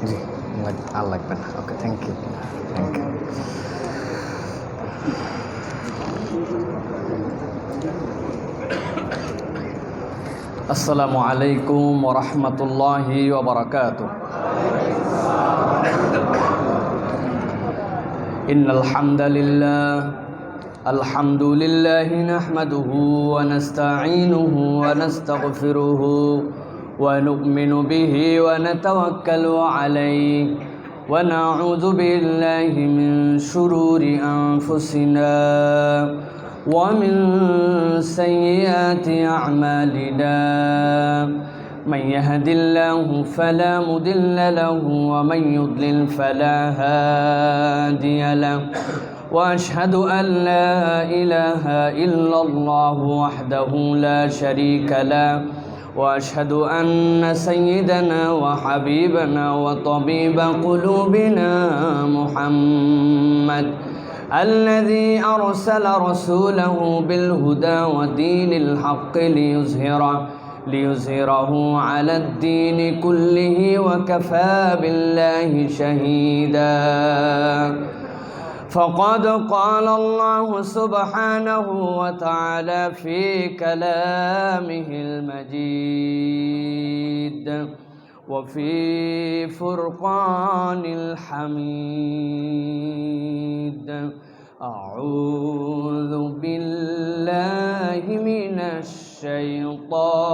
জি, আর লাগবে না। Okay, thank you. Thank you. আসসালামু আলাইকুম ওয়া রাহমাতুল্লাহি ওয়া বারাকাতুহু। ইন্নাল হামদালিল্লাহ আলহামদুলিল্লাহি নাহমাদুহু ওয়া নাস্তাঈনুহু ওয়া নাস্তাগফিরুহু ওয়া নু'মিনু বিহি ওয়া নাতাওয়াক্কালু আলাইহি ওয়া নাউযু বিল্লাহি মিন শুরুরি আনফুসিনা ওয়া মিন সাইয়্যাতি আ'মালিনা من يهد الله فلا مضل له ومن يضلل فلا هادي له وأشهد أن لا إله إلا الله وحده لا شريك له وأشهد أن سيدنا وحبيبنا وطبيب قلوبنا محمد الذي أرسل رسوله بالهدى ودين الحق ليظهره على الدين كله وكفى بالله شهيدا فقد قال الله سبحانه وتعالى في كلامه المجيد وفي فرقان الحميد أعوذ بالله من الشيطان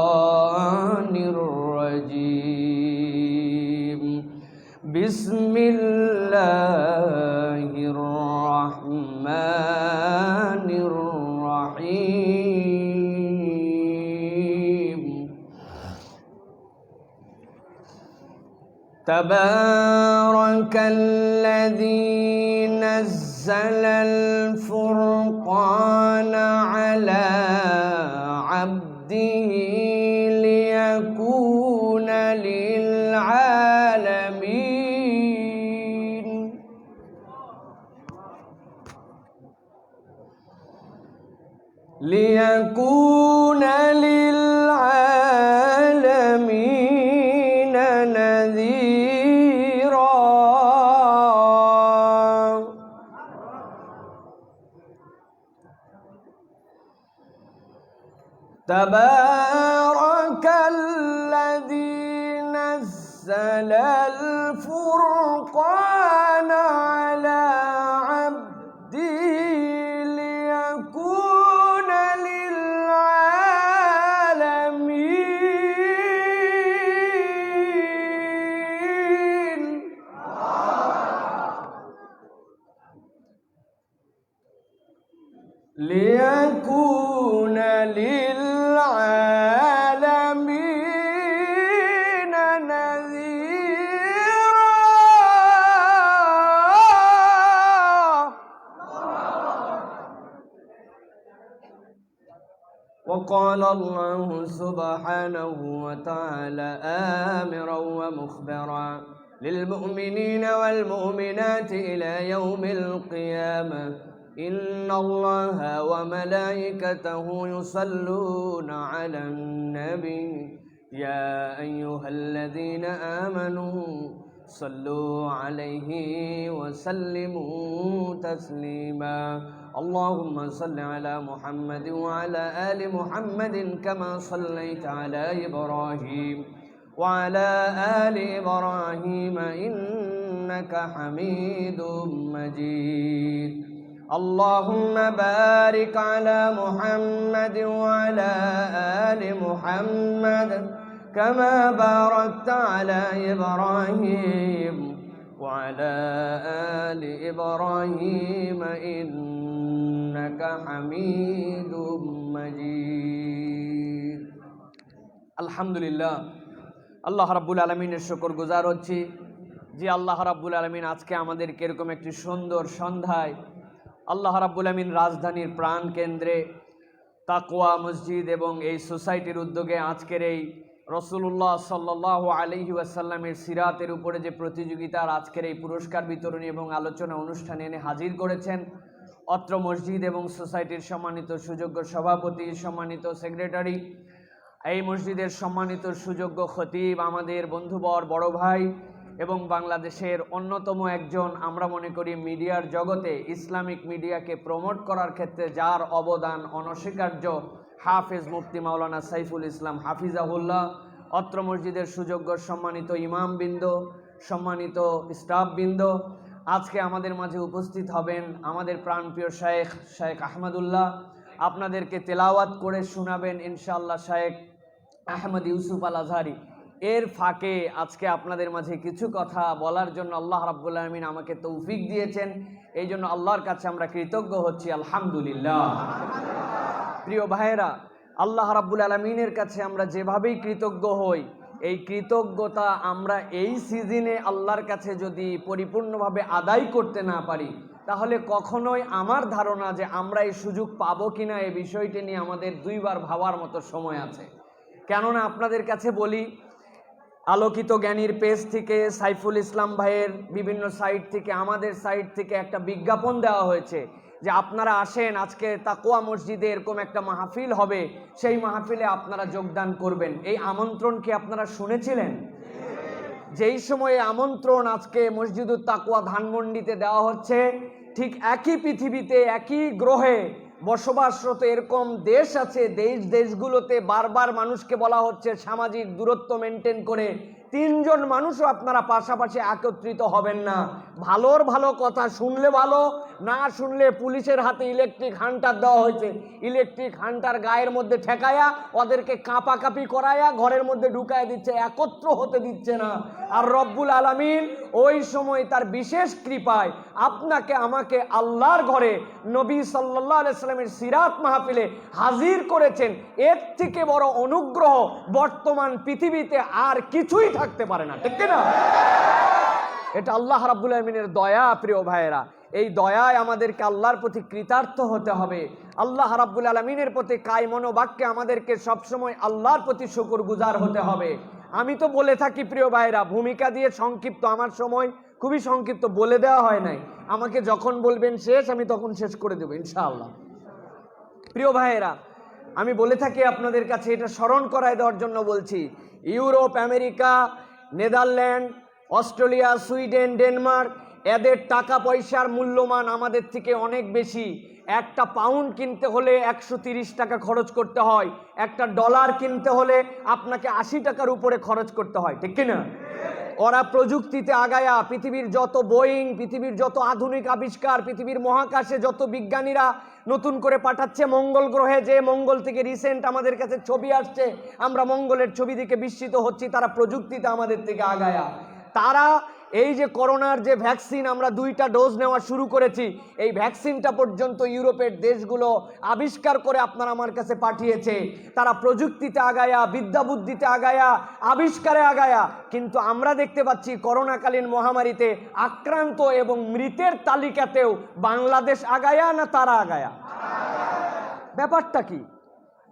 الرجيم بسم الله الرحمن الرحيم تبارك الذي نزل الفرقان على عبده ليكون للعالمين نذيرا تبارك الذي نزل الفرقان على عبده ليكون للعالمين وقال الله سبحانه وتعالى آمرا ومخبرا للمؤمنين والمؤمنات إلى يوم القيامة إن الله وملائكته يصلون على النبي يا أيها الذين آمنوا صلوا عليه وسلموا تسليما اللهم صل على محمد وعلى آل محمد كما صليت على إبراهيم وعلى آل إبراهيم إنك حميد مجيد اللهم بارك على محمد وعلى آل محمد كما باركت على إبراهيم وعلى آل إبراهيم إنك حميد مجيد الحمد لله আল্লাহ রাব্বুল আলামিনের শুকর গুজার হচ্ছি যে আল্লাহ রাব্বুল আলামিন আজকে আমাদেরকে এরকম একটি সুন্দর সন্ধ্যায় আল্লাহ রাব্বুল আলামিন রাজধানীর প্রাণ কেন্দ্রে তাকওয়া মসজিদ এবং এই সোসাইটির উদ্যোগে আজকের এই রাসূলুল্লাহ সাল্লাল্লাহু আলাইহি ওয়াসাল্লামের সিরাতের উপরে যে প্রতিযোগিতার আজকের এই পুরস্কার বিতরণী এবং আলোচনা অনুষ্ঠানে এনে হাজির করেছেন অত্র মসজিদ এবং সোসাইটির সম্মানিত সুযোগ্য সভাপতি, সম্মানিত সেক্রেটারি, এই মসজিদের সম্মানিত সুযোগ্য খতিব, আমাদের বন্ধুবর বড় ভাই এবং বাংলাদেশের অন্যতম একজন, আমরা মনে করি মিডিয়ার জগতে ইসলামিক মিডিয়াকে প্রমোট করার ক্ষেত্রে যার অবদান অনস্বীকার্য, হাফেজ মুফতি মাওলানা সাইফুল ইসলাম হাফিজাহুল্লাহ। অত্র মসজিদের সুযোগ্য সম্মানিত ইমামবৃন্দ, সম্মানিত স্টাফবৃন্দ, আজকে আমাদের মাঝে উপস্থিত হবেন আমাদের প্রাণপ্রিয় শেখ আহমদুল্লাহ। আপনাদেরকে তেলাওয়াত করে শোনাবেন ইনশাআল্লাহ শেখ আহমদ ইউসুফ আল আজহারি। এর ফাঁকে আজকে আপনাদের মাঝে কিছু কথা বলার জন্য আল্লাহ রাব্বুল আলামিন আমাকে তৌফিক দিয়েছেন, এই জন্য আল্লাহর কাছে আমরা কৃতজ্ঞ হচ্ছি, আলহামদুলিল্লাহ। প্রিয় ভাইয়েরা, আল্লাহ রাব্বুল আলামিনের কাছে আমরা যেভাবেই কৃতজ্ঞ হই, এই কৃতজ্ঞতা আমরা এই সিজনে আল্লাহর কাছে যদি পরিপূর্ণভাবে আদায় করতে না পারি, তাহলে কখনোই আমার ধারণা যে আমরা এই সুযোগ পাবো কিনা এই বিষয়টি নিয়ে আমাদের দুইবার ভাবার মতো সময় আছে। কেননা আপনাদের কাছে বলি, আলোকিত জ্ঞানীর পেজ থেকে, সাইফুল ইসলাম ভাইয়ের বিভিন্ন সাইট থেকে, আমাদের সাইট থেকে একটা বিজ্ঞাপন দেওয়া হয়েছে যে আপনারা আসেন, আজকে তাকওয়া মসজিদে এরকম একটা মাহফিল হবে, সেই মাহফিলে আপনারা যোগদান করবেন। এই আমন্ত্রণ কি আপনারা শুনেছিলেন? যেই সময়ে আমন্ত্রণ আজকে মসজিদুত তাকওয়া ধানমন্ডিতে দেওয়া হচ্ছে, ঠিক একই পৃথিবীতে একই গ্রহে বসবাসরত এরকম দেশ আছে, দেশগুলোতে বারবার মানুষকে বলা হচ্ছে সামাজিক দূরত্ব মেনটেন করে 3 জন মানুষও আপনারা পাশাপাশি একত্রিত হবেন না। ভালোর ভালো কথা শুনলে ভালো, না শুনলে পুলিশের হাতে ইলেকট্রিক হান্টার দেওয়া হয়েছে, ইলেকট্রিক হান্টার গায়ের মধ্যে ঠেকায়া ওদেরকে কাঁপাকাঁপি করায়া ঘরের মধ্যে ঢুকায় দিচ্ছে, একত্র হতে দিচ্ছে না। আর রব্বুল আলামিন ওই সময় তার বিশেষ কৃপায় আপনাকে আমাকে আল্লাহর ঘরে নবী সাল্লাল্লাহু আলাইহি সাল্লামের সিরাত মাহফিলে হাজির করেছেন। এর থেকে বড় অনুগ্রহ বর্তমান পৃথিবীতে আর কিছুই থাকতে পারে না, ঠিক না? এটা আল্লাহ রাব্বুল আলামিনের দয়া। প্রিয় ভাইয়েরা, এই দয়ায় আমাদেরকে আল্লাহর প্রতি কৃতার্থ হতে হবে। আল্লাহ রাব্বুল আলামিনের প্রতি কায় মনোবাক্যে আমাদেরকে সবসময় আল্লাহর প্রতি শুকরগুজার হতে হবে। আমি তো বলে থাকি প্রিয় ভাইয়েরা, ভূমিকা দিয়ে সংক্ষিপ্ত, আমার সময় খুবই সংক্ষিপ্ত, বলে দেওয়া হয় নাই। আমাকে যখন বলবেন শেষ, আমি তখন শেষ করে দেবো ইনশাআল্লাহ। প্রিয় ভাইয়েরা, আমি বলে থাকি আপনাদের কাছে, এটা স্মরণ করায় দেওয়ার জন্য বলছি, Europe, America, Netherland, Australia, Sweden, Denmark, এদের টাকা পয়সার মূল্যমান আমাদের থেকে অনেক বেশি। একটা পাউন্ড কিনতে হলে 130 টাকা খরচ করতে হয়, একটা ডলার কিনতে হলে আপনাকে 80 টাকার উপরে খরচ করতে হয়, ঠিক কিনা? ওরা প্রযুক্তিতে আগায়া, পৃথিবীর যত বোয়িং, পৃথিবীর যত আধুনিক আবিষ্কার, পৃথিবীর মহাকাশে যত বিজ্ঞানীরা নতুন করে পাঠাচ্ছে মঙ্গল গ্রহে, যে মঙ্গল থেকে রিসেন্ট আমাদের কাছে ছবি আসছে, আমরা মঙ্গলের ছবি দেখে বিস্মিত হচ্ছি, তারা প্রযুক্তিতে আমাদের থেকে আগায়া। তারা এই যে করোনার যে ভ্যাকসিন আমরা 2টা ডোজ নেওয়া শুরু করেছি, এই ভ্যাকসিনটা পর্যন্ত ইউরোপের দেশগুলো আবিষ্কার করে আপনার আমার কাছে পাঠিয়েছে। তারা প্রযুক্তিতে আগায়া, বিদ্যা বুদ্ধিতে আগায়া, আবিষ্কারে আগায়া। কিন্তু আমরা দেখতে পাচ্ছি করোনাকালীন মহামারীতে আক্রান্ত এবং মৃতের তালিকাতেও বাংলাদেশ আগায়া না তারা আগায়া? ব্যাপারটা কি?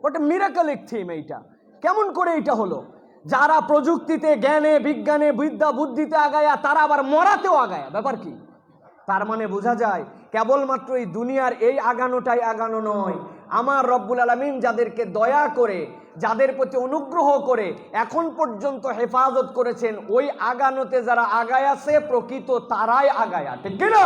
ওটা মিরাকলিক থিম। এইটা কেমন করে এইটা হলো? যারা প্রযুক্তিতে, জ্ঞানে, বিজ্ঞানে, বিদ্যা বুদ্ধিতে আগায়া, তারা আবার মরাতেও আগায়া। ব্যাপার কি? তার মানে বোঝা যায় কেবলমাত্র এই দুনিয়ার এই আগানোটাই আগানো নয়। আমার রব্বুল আলামিন যাদেরকে দয়া করে, যাদের প্রতি অনুগ্রহ করে এখন পর্যন্ত হেফাজত করেছেন, ওই আগানোতে যারা আগায় আছে প্রকৃত তারাই আগায়া, ঠিক কিনা?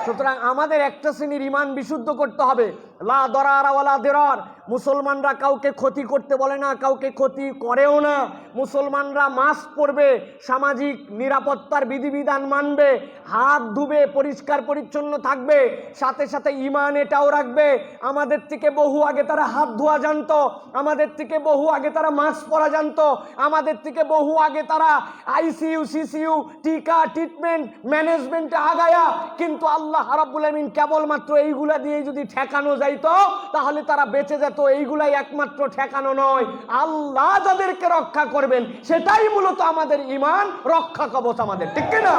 সুতরাং আমাদের একটা শ্রেণীর ইমান বিশুদ্ধ করতে হবে। লা দরারা ওয়ালা দিরার। মুসলমানরা কাউকে ক্ষতি করতে বলে না, কাউকে ক্ষতি করেও না। মুসলমানরা মাস্ক পরবে, সামাজিক নিরাপত্তার বিধিবিধান মানবে, হাত ধুবে, পরিষ্কার পরিচ্ছন্ন থাকবে, সাথে সাথে ঈমান এটাও রাখবে। আমাদের থেকে বহু আগে তারা হাত ধোয়া জানতো, আমাদের থেকে বহু আগে তারা মাস্ক পরা জানতো, আমাদের থেকে বহু আগে তারা আইসিইউ, সিসিইউ, টিকা, ট্রিটমেন্ট, ম্যানেজমেন্টে আগায়া। কিন্তু আল্লাহ রাব্বুল আলামিন কেবলমাত্র এইগুলা দিয়ে যদি ঠেকানো যাইতো, তাহলে তারা বেঁচে যেত। এইগুলাই একমাত্র ঠেকানো নয়, আল্লাহ যাদেরকে রক্ষা করবেন সেটাই মূলত আমাদের ঈমান রক্ষা কবচ আমাদের, ঠিক না?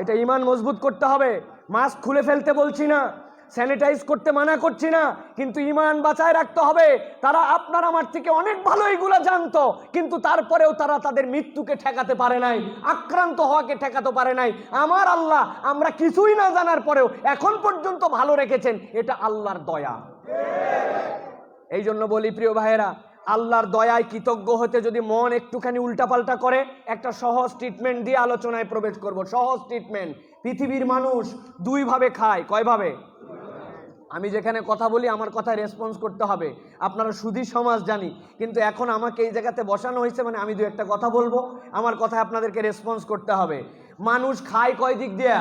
এটা ঈমান মজবুত করতে হবে। মাস্ক খুলে ফেলতে বলছি না, স্যানিটাইজ করতে মানা করছি না, কিন্তু ঈমান বাঁচায় রাখতে হবে। তারা আপনার আমার থেকে অনেক ভালো এইগুলা জানতো, কিন্তু তারপরেও তারা তাদের মৃত্যুকে ঠেকাতে পারে নাই, আক্রান্ত হওয়াকে ঠেকাতে পারে নাই। আমার আল্লাহ আমরা কিছুই না জানার পরেও এখন পর্যন্ত ভালো রেখেছেন, এটা আল্লাহর দয়া। এই জন্য বলি প্রিয় ভাইয়েরা, আল্লাহর দয়ায় কৃতজ্ঞ হতে যদি মন একটুখানি উল্টাপাল্টা করে, একটা সহজ ট্রিটমেন্ট দিয়ে আলোচনায় প্রবেশ করব। সহজ ট্রিটমেন্ট। পৃথিবীর মানুষ দুইভাবে খায়। কয়ভাবে? আমি যেখানে কথা বলি আমার কথায় রেসপন্স করতে হবে। আপনারা সুধী সমাজ জানি, কিন্তু এখন আমাকে এই জায়গাতে বসানো হয়েছে মানে আমি দু একটা কথা বলবো, আমার কথায় আপনাদেরকে রেসপন্স করতে হবে। মানুষ খায় কয় দিক দিয়ে?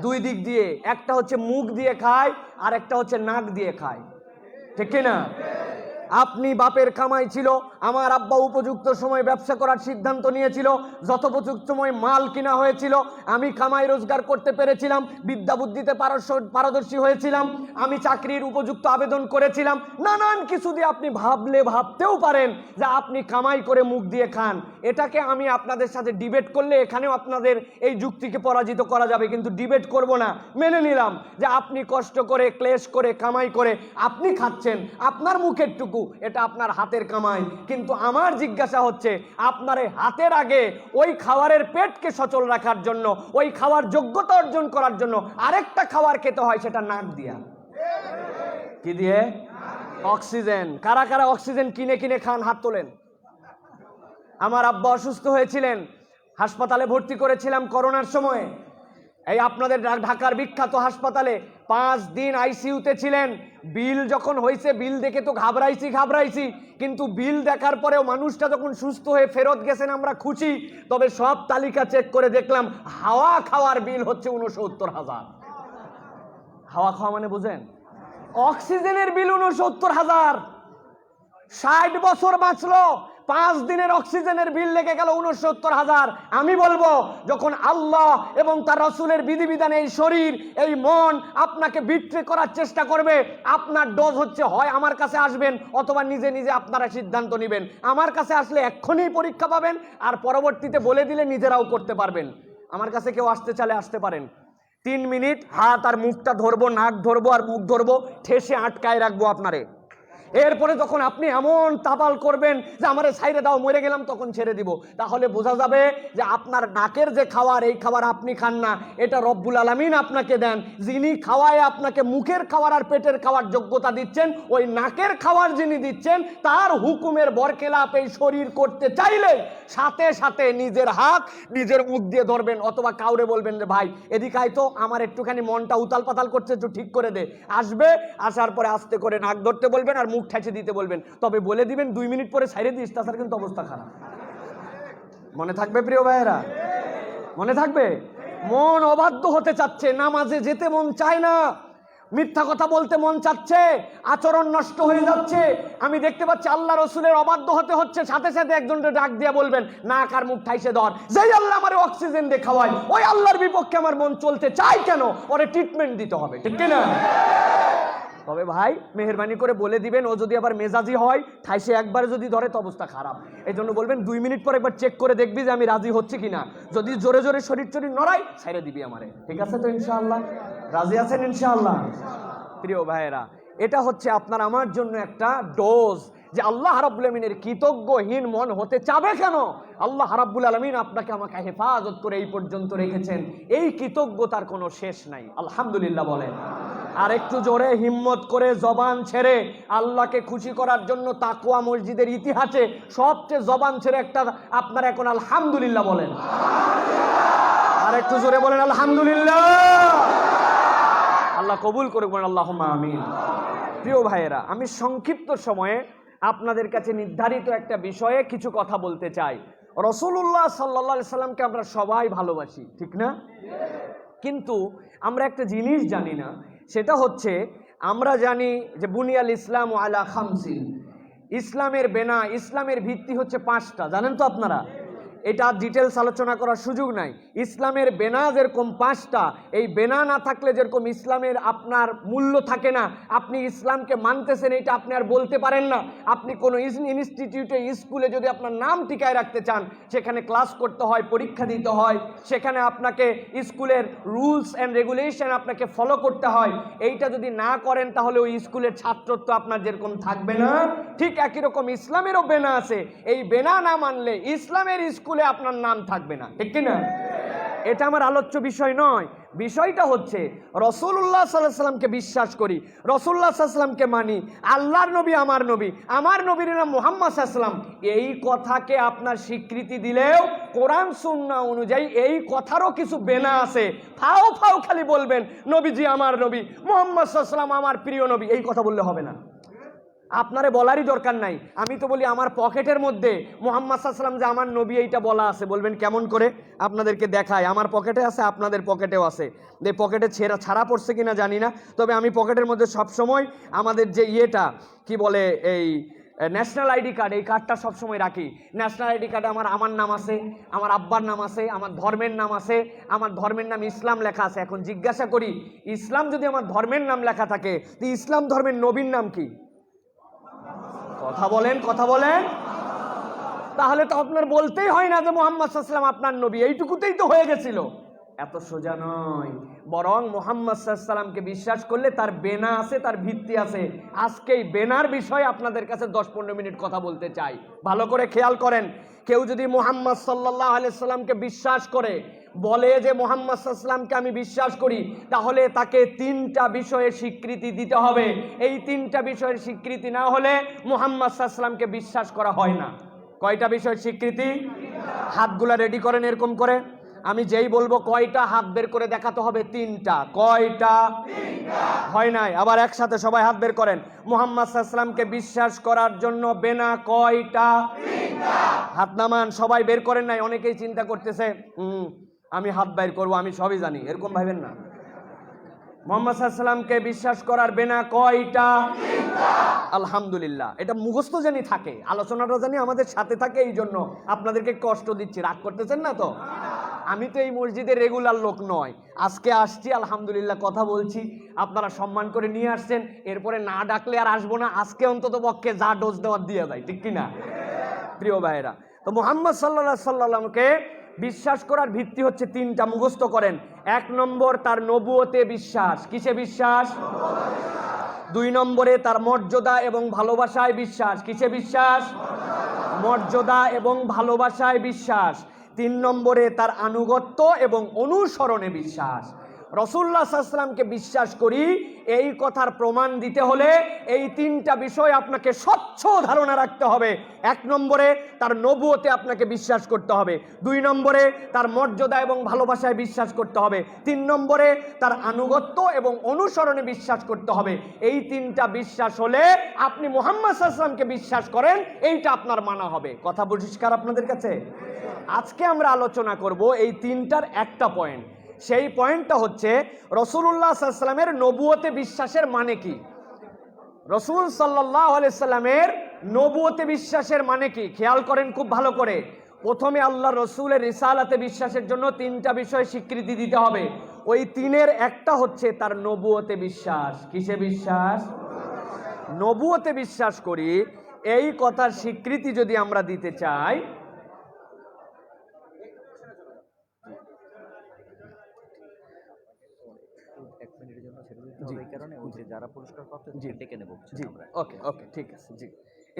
দুই দিক দিয়ে। একটা হচ্ছে মুখ দিয়ে খায়, আর একটা হচ্ছে নাক দিয়ে খায়। ঠিক কিনা? আপনি বাপের কামাই ছিল, আমার আব্বা উপযুক্ত সময় ব্যবসা করার সিদ্ধান্ত নিয়েছিল, যথোপযুক্ত সময় মাল কিনা হয়েছিল, আমি কামাই রোজগার করতে পেরেছিলাম, বিদ্যা বুদ্ধিতে পারদর্শী হয়েছিলাম, আমি চাকরির উপযুক্ত আবেদন করেছিলাম, নানান কিছু দিয়ে আপনি ভাবতেও পারেন যে আপনি কামাই করে মুখ দিয়ে খান। এটাকে আমি আপনাদের সাথে ডিবেট করলে এখানেও আপনাদের এই যুক্তিকে পরাজিত করা যাবে, কিন্তু ডিবেট করব না। মেনে নিলাম যে আপনি কষ্ট করে ক্লেশ করে কামাই করে আপনি খাচ্ছেন, আপনার মুখের টুকু এটা আপনার হাতের কামাই। কিন্তু আমার জিজ্ঞাসা হচ্ছে, আপনার এই হাতের আগে ওই খাবারের পেটকে সচল রাখার জন্য, ওই খাওয়ার যোগ্যতা অর্জন করার জন্য আরেকটা খাবার খেতে হয়, সেটা নাক দিয়া। কি দিয়ে? অক্সিজেন। কারা কারা অক্সিজেন কিনে কিনে খান? হাত তোলেন। আমার আব্বা অসুস্থ হয়েছিলেন, হাসপাতালে ভর্তি করেছিলাম করোনার সময়। এই আপনাদের ঢাকার বিখ্যাত হাসপাতালে 5 দিন আইসিইউতে ছিলেন। বিল যখন হয়েছে, বিল দেখে তো ঘাবড়াইছি, কিন্তু বিল দেখার পরেও মানুষটা যখন সুস্থ হয়ে ফেরত গেছেন আমরা খুশি। তবে সব তালিকা চেক করে দেখলাম হাওয়া খাওয়ার বিল হচ্ছে 69,000। হাওয়া খাওয়া মানে বুঝেন? অক্সিজেনের বিল 69,000। 60 বছর বাঁচলো, 5 দিনের অক্সিজেনের বিল লেগে গেল 69,000। আমি বলবো, যখন আল্লাহ এবং তার রাসূলের বিধিবিধানে এই শরীর এই মন আপনাকে বিট্রে করার চেষ্টা করবে, আপনার ডোজ হচ্ছে হয় আমার কাছে আসবেন অথবা নিজে নিজে আপনারা সিদ্ধান্ত নেবেন। আমার কাছে আসলে এক্ষুনি পরীক্ষা পাবেন, আর পরবর্তীতে বলে দিলে নিজেরাও করতে পারবেন। আমার কাছে কেউ আসতে চাইলে আসতে পারেন। 3 মিনিট হাত আর মুখটা ধরবো, নাক ধরবো আর মুখ ধরবো, ঠেসে আটকায় রাখবো আপনারে। এরপরে যখন আপনি এমন তাবাল করবেন যে আমারে ছাইরে দাও, মরে গেলাম, তখন ছেড়ে দিব, তাহলে বোঝা যাবে যে আপনার নাকের যে খাবার, এই খাবার আপনি খান না, এটা রব্বুল আলামিন আপনাকে দেন। যিনি খাওয়ায় আপনাকে মুখের খাবার আর পেটের খাওয়ার যোগ্যতা দিচ্ছেন, ওই নাকের খাবার যিনি দিচ্ছেন, তার হুকুমের বরখেলাপ এই শরীর করতে চাইলে সাথে সাথে নিজের হাত নিজের মুখ দিয়ে ধরবেন, অথবা কাউরে বলবেন যে ভাই এদিকে আয় তো, আমার একটুখানি মনটা উতাল পাতাল করছে, একটু ঠিক করে দে। আসবে, আসার পরে আস্তে করে নাক ধরতে বলবেন আর মুখ ঠেঁচে দিতে বলবেন। তবে বলে দিবেন 2 মিনিট পরে ছাইরে দিস, তাছাড়া কিন্তু অবস্থা খারাপ। মনে থাকবে প্রিয় ভাইয়েরা? মনে থাকবে? মন অবাধ্য হতে চাচ্ছে, নামাজে যেতে মন চায় না, মিথ্যা কথা বলতে মন চাচ্ছে, আচরণ নষ্ট হয়ে যাচ্ছে। আমি দেখতে পাচ্ছি আল্লাহ রসুলের অবাধ্য হতে হচ্ছে, সাথে সাথে একজনকে ডাক দিয়ে বলবেন নাক আর মুখ ঠাইসে ধর। যেই আল্লাহ আমার অক্সিজেন দিয়ে খাওয়ায়, ওই আল্লাহর বিপক্ষে আমার মন চলতে চায় কেন? ওরে ট্রিটমেন্ট দিতে হবে, ঠিক কিনা? তবে ভাই মেহেরবানি করে বলে দিবেন, ও যদি আবার মেজাজি হয়, ঠাইসে একবার যদি ধরে তো অবস্থা খারাপ। এই জন্য বলবেন 2 মিনিট পর একবার চেক করে দেখবি যে আমি রাজি হচ্ছে কিনা। যদি জোরে জোরে শরীর নড়াই, ছেড়ে দিবি আমারে। ঠিক আছে তো ইনশাআল্লাহ? রাজি আছেন ইনশাআল্লাহ? প্রিয় ভাইয়েরা, এটা হচ্ছে আপনার আমার জন্য একটা ডোজ যে আল্লাহ রাব্বুল আলামিনের কৃতজ্ঞহীন মন হতে চাবে কেন? আল্লাহ রাব্বুল আলামিন আপনাকে আমাকে হেফাজত করে এই পর্যন্ত রেখেছেন, এই কৃতজ্ঞতার কোনো শেষ নাই। আলহামদুলিল্লাহ বলেন। আর একটু জোরে হিম্মত করে জবান ছেড়ে আল্লাহকে খুশি করার জন্য তাকওয়া মসজিদের ইতিহাসে সবচেয়ে জবান ছেড়ে একটা আপনারা এখন আলহামদুলিল্লাহ বলেন। আর একটু জোরে বলেন আলহামদুলিল্লাহ। আল্লাহ কবুল করুক, বলেন আল্লাহুম্মা আমিন। প্রিয় ভাইয়েরা, আমি সংক্ষিপ্ত সময়ে আপনাদের কাছে নির্ধারিত একটা বিষয়ে কিছু কথা বলতে চাই। রাসূলুল্লাহ সাল্লাল্লাহু আলাইহি সাল্লামকে আমরা সবাই ভালোবাসি, ঠিক না? কিন্তু আমরা একটা জিনিস জানি না, সেটা হচ্ছে আমরা জানি যে বুনিয়াল ইসলাম আলা খামসিন, ইসলামের বেনা, ইসলামের ভিত্তি হচ্ছে 5টা। জানেন তো আপনারা? এটা ডিটেলস আলোচনা করার সুযোগ নাই। ইসলামের বেনা যেরকম 5টা, এই বেনা না থাকলে যেরকম ইসলামের আপনার মূল্য থাকে না, আপনি ইসলামকে মানতেছেন এটা আপনি আর বলতে পারেন না। আপনি কোনো ইনস্টিটিউটে, স্কুলে যদি আপনার নাম টিকায় রাখতে চান, সেখানে ক্লাস করতে হয়, পরীক্ষা দিতে হয়, সেখানে আপনাকে স্কুলের রুলস অ্যান্ড রেগুলেশন আপনাকে ফলো করতে হয়। এইটা যদি না করেন তাহলে ওই স্কুলের ছাত্রত্ব আপনার যেরকম থাকবে না, ঠিক একই রকম ইসলামেরও বেনা আছে। এই বেনা না মানলে ইসলামের স্কুলে আপনার নাম থাকবে না, ঠিক কিনা? এটা আমার আলোচ্য বিষয় নয়। বিষয়টা হচ্ছে রাসূলুল্লাহ সাল্লাল্লাহু আলাইহি সাল্লামকে বিশ্বাস করি, রাসূলুল্লাহ সাল্লাল্লাহু আলাইহি সাল্লামকে মানি, আল্লাহর নবী আমার নবী, আমার নবীর নাম মুহাম্মদ সাল্লাল্লাহু আলাইহি সাল্লাম। এই কথাকে আপনার স্বীকৃতি দিলেও কোরআন সুন্নাহ অনুযায়ী এই কথারও কিছু বেনা আছে। ফাও ফাও খালি বলবেন নবীজি আমার নবী, মুহাম্মদ সাল্লাল্লাহু আলাইহি সাল্লাম আমার প্রিয় নবী, এই কথা বললে হবে না। আপনারে বলারই দরকার নাই। আমি তো বলি আমার পকেটের মধ্যে মুহাম্মদ সাল্লাল্লাহু আলাইহি সাল্লাম যে আমার নবী এইটা বলা আছে। বলবেন কেমন করে? আপনাদেরকে দেখায়। আমার পকেটে আছে, আপনাদের পকেটেও আছে। যে পকেটে ছাড়া পড়ছে কিনা জানি না, তবে আমি পকেটের মধ্যে সবসময় আমাদের যে ইয়েটা কি বলে এই ন্যাশনাল আইডি কার্ড, এই কার্ডটা সবসময় রাখি। ন্যাশনাল আইডি কার্ডে আমার নাম আছে, আমার আব্বার নাম আছে, আমার ধর্মের নাম আছে। আমার ধর্মের নাম ইসলাম লেখা আছে। এখন জিজ্ঞাসা করি, ইসলাম যদি আমার ধর্মের নাম লেখা থাকে, তো ইসলাম ধর্মের নবীর নাম কি? কথা বলেন, কথা বলেন। তাহলে তো আপনার বলতেই হয় না যে মুহাম্মদ সাল্লাল্লাহু আলাইহি ওয়াসাল্লাম আপনার নবী, এইটুকুতেই তো হয়ে গেছিল। এত সোজা নয়, বরং মুহাম্মদ সাল্লাল্লাহু আলাইহি ওয়াসাল্লামকে বিশ্বাস করলে তার বেনা আছে, তার ভিত্তি আছে। আজকে এই বেনার বিষয়ে আপনাদের কাছে 10-15 মিনিট কথা বলতে চাই। ভালো করে খেয়াল করেন। কেউ যদি মুহাম্মদ সাল্লাল্লাহু আলাইহি ওয়াসাল্লামকে বিশ্বাস করে, বলে যে মুহাম্মদ সাল্লাল্লাহু আলাইহি ওয়াসাল্লামকে আমি বিশ্বাস করি, তাহলে তাকে 3টা বিষয়ে স্বীকৃতি দিতে হবে। এই 3টা বিষয়ের স্বীকৃতি না হলে মুহাম্মদ সাল্লাল্লাহু আলাইহি ওয়াসাল্লামকে বিশ্বাস করা হয় না। কয়টা বিষয়ের স্বীকৃতি? হাতগুলা রেডি করেন এরকম করে। আমি যেই বলবো কয়টা, হাত বের করে দেখাতে হবে। 3টা। কয়টা? 3টা। হয় নাই? আবার একসাথে সবাই হাত বের করেন। মুহাম্মদ সাল্লাল্লাহু আলাইহি ওয়াসাল্লামকে বিশ্বাস করার জন্য বেনা কয়টা? 3টা। হাত নামান। সবাই বের করেন নাই। অনেকেই চিন্তা করতেছে আমি হাত বের করব, আমি সবই জানি, এরকম ভাবেন না। মুহাম্মদ সাল্লাল্লাহু আলাইহি ওয়াসাল্লামকে বিশ্বাস করার বেনা কয়টা? 3টা। আলহামদুলিল্লাহ। এটা মুখস্থ জানি থাকে, আলোচনাটা জানি আমাদের সাথে থাকে, এই জন্য আপনাদেরকে কষ্ট দিচ্ছি। রাগ করতেছেন না তো? আমি তো এই মসজিদের রেগুলার লোক নয়, আজকে আসছি, আলহামদুলিল্লাহ কথা বলছি, আপনারা সম্মান করে নিয়ে আসছেন। এরপরে না ডাকলে আর আসবো না। আজকে অন্তত পক্ষে যা ডোজ দেওয়ার দিয়ে যায়, ঠিক কিনা প্রিয় ভাইয়েরা? তো মুহাম্মদ সাল্লাল্লাহু আলাইহি ওয়াসাল্লামকে বিশ্বাস করার ভিত্তি হচ্ছে 3টা। মুখস্থ করেন। 1 নম্বর তার নবুয়তে বিশ্বাস। কিসে বিশ্বাস? 2 নম্বরে তার মর্যাদা এবং ভালোবাসায় বিশ্বাস। কিসে বিশ্বাস? মর্যাদা এবং ভালোবাসায় বিশ্বাস। 3 নম্বরে তার আনুগত্য এবং অনুসরণে বিশ্বাস। রাসূলুল্লাহ সাল্লাল্লাহু আলাইহি ওয়াসাল্লামকে বিশ্বাস করি, এই কথার প্রমাণ দিতে হলে এই 3টা বিষয় আপনাকে স্বচ্ছ ধারণা রাখতে হবে। 1 নম্বরে তার নবুয়তে আপনাকে বিশ্বাস করতে হবে। 2 নম্বরে তার মর্যাদা এবং ভালোবাসায় বিশ্বাস করতে হবে। 3 নম্বরে তার আনুগত্য এবং অনুসরণে বিশ্বাস করতে হবে। এই 3টা বিশ্বাস হলে আপনি মুহাম্মদ সাল্লাল্লাহু আলাইহি ওয়াসাল্লামকে বিশ্বাস করেন, এইটা আপনার মানা হবে। কথা পরিষ্কার আপনাদের কাছে? আজকে আমরা আলোচনা করব এই 3টার একটা পয়েন্ট। সেই পয়েন্টটা হচ্ছে রাসূলুল্লাহ সাল্লাল্লাহু আলাইহি ওয়াসাল্লামের নবুয়তে বিশ্বাসের মানে কি। রাসূল সাল্লাল্লাহু আলাইহি ওয়াসাল্লামের নবুয়তে বিশ্বাসের মানে কি? খেয়াল করেন খুব ভালো করে। প্রথমে আল্লাহর রাসূলের রিসালাতে বিশ্বাসের জন্য 3টা বিষয় স্বীকৃতি দিতে হবে। ওই 3-এর একটা হচ্ছে তার নবুয়তে বিশ্বাস। কিসে বিশ্বাস? নবুয়তে বিশ্বাস করি, এই কথার স্বীকৃতি যদি আমরা দিতে চাই,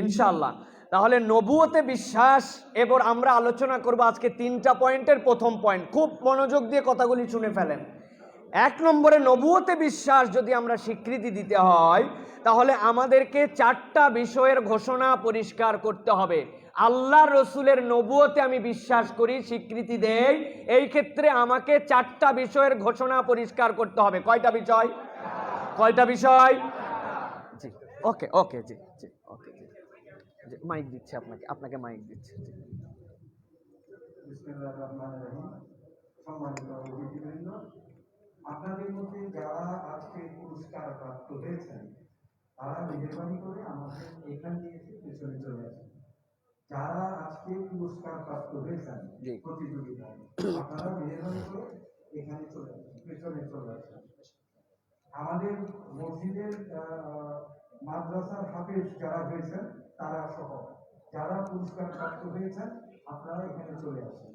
ইনশাআল্লাহ। তাহলে নবুয়তে বিশ্বাস এবার আমরা আলোচনা করব আজকে 3টা পয়েন্টের প্রথম পয়েন্ট। খুব মনোযোগ দিয়ে কথাগুলি শুনে ফেলেন। 1 নম্বরে নবুয়তে বিশ্বাস যদি আমরা স্বীকৃতি দিতে হয়, তাহলে আমাদেরকে 4টা বিষয়ের ঘোষণা পরিষ্কার করতে হবে। আল্লাহর রাসূলের নবুয়তে আমি বিশ্বাস করি, স্বীকৃতি দেই, এই ক্ষেত্রে আমাকে 4টা বিষয়ের ঘোষণা পরিষ্কার করতে হবে। কয়টা বিষয়? কয়টা বিষয়? জি, ওকে ওকে, জি জি, ওকে জি জি, মাইক দিচ্ছে আপনাকে, আপনাকে মাইক দিচ্ছে। বিসমিল্লাহির রহমানির রহিম। সম্মানিত অতিথিবৃন্দ, আপনাদের মধ্যে যারা আজকে পুরস্কার প্রাপ্ত হয়েছেন, তারা মেহরবানি করে আমাদের এখান থেকে পেছনে চলে আসেন। যারা আজকে পুরস্কার প্রাপ্ত হয়েছেন প্রতিযোগিতায়, আপনারা মেহরবানি করে এখানে চলে আসেন, পেছনে চলে আসেন। আমাদের মসজিদের মাদ্রাসার হাফেজ যারা হয়েছেন তারা সহ যারা পুরস্কার প্রাপ্ত হয়েছেন, আপনারা এখানে চলে আসেন।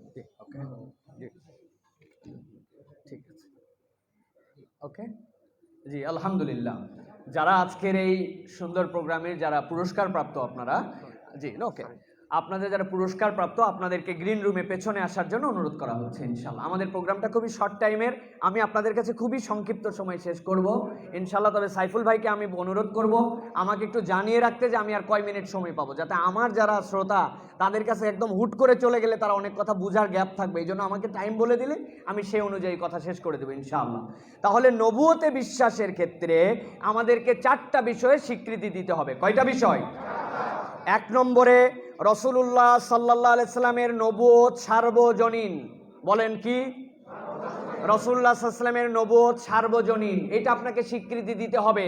ঠিক আছে, ওকে জি, আলহামদুলিল্লাহ। যারা আজকের এই সুন্দর প্রোগ্রামের যারা পুরস্কার প্রাপ্ত আপনারা, জি ওকে, আপনাদের যারা পুরস্কার প্রাপ্ত আপনাদেরকে গ্রিন রুমে পেছনে আসার জন্য অনুরোধ করা হচ্ছে ইনশাল্লাহ। আমাদের প্রোগ্রামটা খুবই শর্ট টাইমের, আমি আপনাদের কাছে খুবই সংক্ষিপ্ত সময় শেষ করব ইনশাল্লাহ। তবে সাইফুল ভাইকে আমি অনুরোধ করব আমাকে একটু জানিয়ে রাখতে যে আমি আর কয় মিনিট সময় পাবো, যাতে আমার যারা শ্রোতা তাদের কাছে একদম হুট করে চলে গেলে তারা অনেক কথা বুঝার গ্যাপ থাকবে। এই জন্য আমাকে টাইম বলে দিলে আমি সেই অনুযায়ী কথা শেষ করে দেবো ইনশাআল্লাহ। তাহলে নবুয়তে বিশ্বাসের ক্ষেত্রে আমাদেরকে 4টা বিষয়ে স্বীকৃতি দিতে হবে। কয়টা বিষয়? 1 নম্বরে রাসূলুল্লাহ সাল্লাল্লাহু আলাইহি সাল্লামের নবুয়ত সার্বজনীন। বলেন কি? রাসূলুল্লাহ সাল্লাল্লাহু আলাইহি সাল্লামের নবুয়ত সার্বজনীন, এটা আপনাকে স্বীকৃতি দিতে হবে।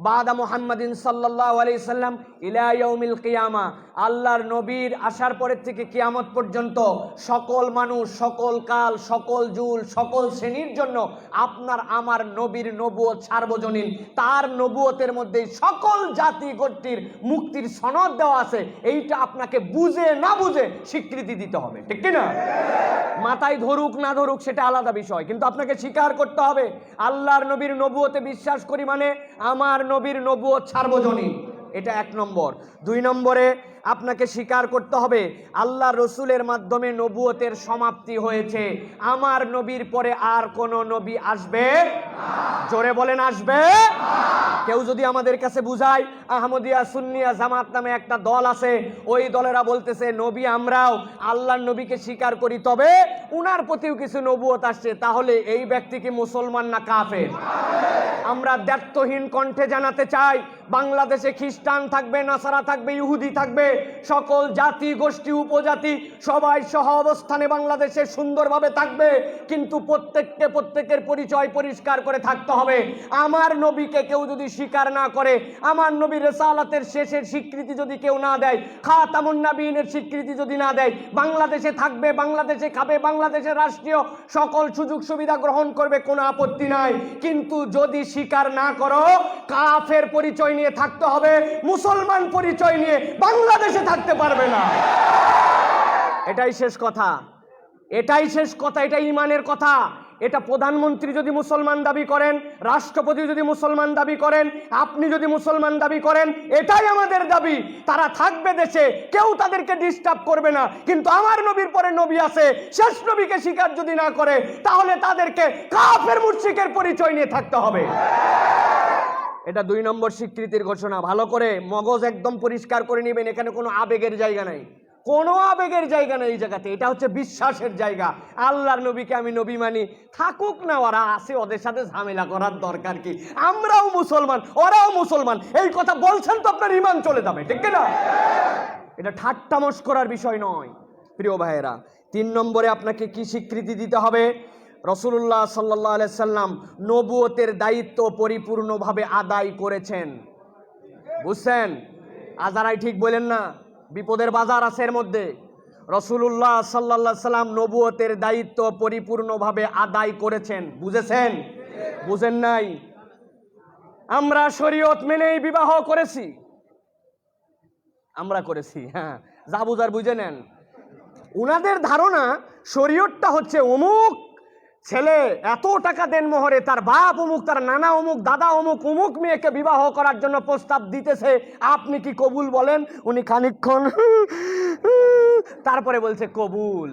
বাদা মুহাম্মাদিন সাল্লাল্লাহু আলাইহি সাল্লাম ইলা ইয়াউমিল কিয়ামা, আল্লাহর নবীর আসার পরের থেকে কিয়ামত পর্যন্ত সকল মানুষ, সকল কাল, সকল যুগ, সকল শ্রেণীর জন্য আপনার আমার নবীর নবুয়ত সার্বজনীন। তার নবুয়তের মধ্যে সকল জাতি গোষ্ঠীর মুক্তির সনদ দেওয়া আছে। এইটা আপনাকে বুঝে না বুঝে স্বীকৃতি দিতে হবে, ঠিক কি না? মাথায় ধরুক না ধরুক সেটা আলাদা বিষয়, কিন্তু আপনাকে স্বীকার করতে হবে আল্লাহর নবীর নবুয়তে বিশ্বাস করি মানে আমার নবীর নবুয়ত সার্বজনীন। এটা 1 নম্বর। 2 নম্বরে আপনাকে স্বীকার করতে হবে আল্লাহ রসুলের মাধ্যমে নবুয়তের সমাপ্তি হয়েছে, আমার নবীর পরে আর কোন নবী আসবে জোরে বলেন আসবে। কেউ যদি আমাদের কাছে বুঝায় আহমদিয়া সুন্নিয়া জামাত নামে একটা দল আছে, ওই দলেরা বলতেছে নবী আমরাও আল্লাহর নবীকে স্বীকার করি, তবে উনার প্রতিও কিছু নবুয়ত আসছে, তাহলে এই ব্যক্তি কি মুসলমান না কাফের? আমরা দ্ব্যর্থহীন কণ্ঠে জানাতে চাই বাংলাদেশে খ্রিস্টান থাকবে, নাসারা থাকবে, ইহুদি থাকবে, সকল জাতি গোষ্ঠী উপজাতি সবাই সহ অবস্থানে বাংলাদেশে সুন্দরভাবে থাকবে, কিন্তু প্রত্যেকের পরিচয় পরিষ্কার করে থাকতে হবে। আমার নবীকে কেউ যদি স্বীকার না করে, আমার নবীর রিসালাতের শেষের স্বীকৃতি যদি কেউ না দেয়, খাতামুন নবীনের স্বীকৃতি যদি না দেয়, বাংলাদেশে থাকবে, বাংলাদেশে খাবে, বাংলাদেশের রাষ্ট্রীয় সকল সুযোগ সুবিধা গ্রহণ করবে, কোনো আপত্তি নাই, কিন্তু যদি স্বীকার না করো কাফের পরিচয় নিয়ে থাকতে হবে, মুসলমান পরিচয় নিয়ে বাংলাদেশে থাকতে পারবে না। এটাই শেষ কথা, এটাই শেষ কথা, এটা ঈমানের কথা। এটা প্রধানমন্ত্রী যদি মুসলমান দাবি করেন, রাষ্ট্রপতি যদি মুসলমান দাবি করেন, আপনি যদি মুসলমান দাবি করেন, এটাই আমাদের দাবি। তারা থাকবে দেশে, কেউ তাদেরকে ডিস্টার্ব করবে না, কিন্তু আমার নবীর পরে নবী আছে, শেষ নবীকে স্বীকার যদি না করে তাহলে তাদেরকে কাফের মুশরিকের পরিচয় নিয়ে থাকতে হবে। এটা 2 নম্বর স্বীকৃতির ঘোষণা। ভালো করে মগজ একদম পরিষ্কার করে নেবেন, এখানে কোনো আবেগের জায়গা নাই, কোনো আবেগের জায়গা নেই এই জায়গাতে। এটা হচ্ছে বিশ্বাসের জায়গা। আল্লাহর নবীকে আমি নবী মানি, থাকুক না ওরা আছে, ওদের সাথে ঝামেলা করার দরকার কি? আমরাও মুসলমান, ওরাও মুসলমান, এই কথা বলছেন তো আপনার ঈমান চলে যাবে, ঠিক না? এটা ঠাট্টা মশকরার বিষয় নয় প্রিয় ভাইয়েরা। 3 নম্বরে আপনাকে কি স্বীকৃতি দিতে হবে? রাসূলুল্লাহ সাল্লাল্লাহু আলাইহি সাল্লাম নবুয়তের দায়িত্ব পরিপূর্ণভাবে আদায় করেছেন। বুঝছেন? আজারাই ঠিক বলেন না, বিপদের বাজার আছে এর মধ্যে। রাসূলুল্লাহ সাল্লাল্লাহু আলাইহি সাল্লাম নবুয়তের দায়িত্ব পরিপূর্ণভাবে আদায় করেছেন। বুঝেছেন? বুঝেন নাই? আমরা শরীয়ত মেনেই বিবাহ করেছি, আমরা করেছি, হ্যাঁ, যা বুঝার বুঝে নেন। উনাদের ধারণা শরীয়তটা হচ্ছে অমুক ছেলে এত টাকা দেন মোহরে, তার বাপ অমুক, তার নানা অমুক, দাদা অমুক, অমুক মেয়েকে বিবাহ করার জন্য প্রস্তাব দিতেছে, আপনি কি কবুল বলেন? উনি খানিকক্ষণ তারপরে বলছে কবুল,